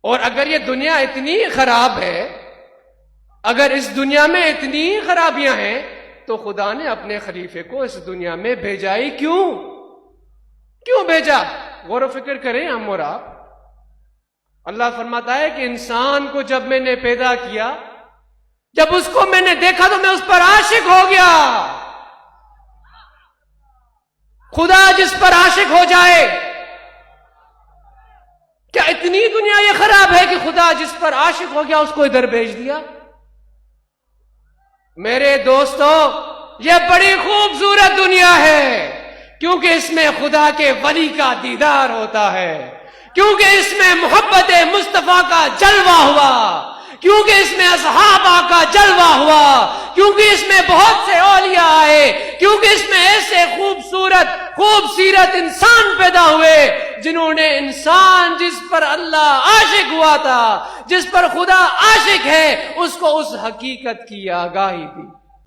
اور اگر یہ دنیا اتنی خراب ہے، اگر اس دنیا میں اتنی خرابیاں ہیں، تو خدا نے اپنے خلیفے کو اس دنیا میں بھیجا ہی کیوں بھیجا؟ غور و فکر کریں ہم اور آپ۔ اللہ فرماتا ہے کہ انسان کو جب میں نے پیدا کیا، جب اس کو میں نے دیکھا تو میں اس پر عاشق ہو گیا۔ خدا جس پر عاشق ہو جائے، کیا اتنی دنیا یہ خراب ہے کہ خدا جس پر عاشق ہو گیا اس کو ادھر بھیج دیا؟ میرے دوستو، یہ بڑی خوبصورت دنیا ہے، کیونکہ اس میں خدا کے ولی کا دیدار ہوتا ہے، کیونکہ اس میں محبت مصطفیٰ کا جلوہ ہوا، کیونکہ اس میں اصحابہ کا جلوہ ہوا، کیونکہ اس میں بہت سے اولیاء آئے، کیونکہ اس میں ایسے خوبصورت انسان پیدا ہوئے جنہوں نے انسان جس پر اللہ عاشق ہوا تھا، جس پر خدا عاشق ہے، اس کو اس حقیقت کی آگاہی دی۔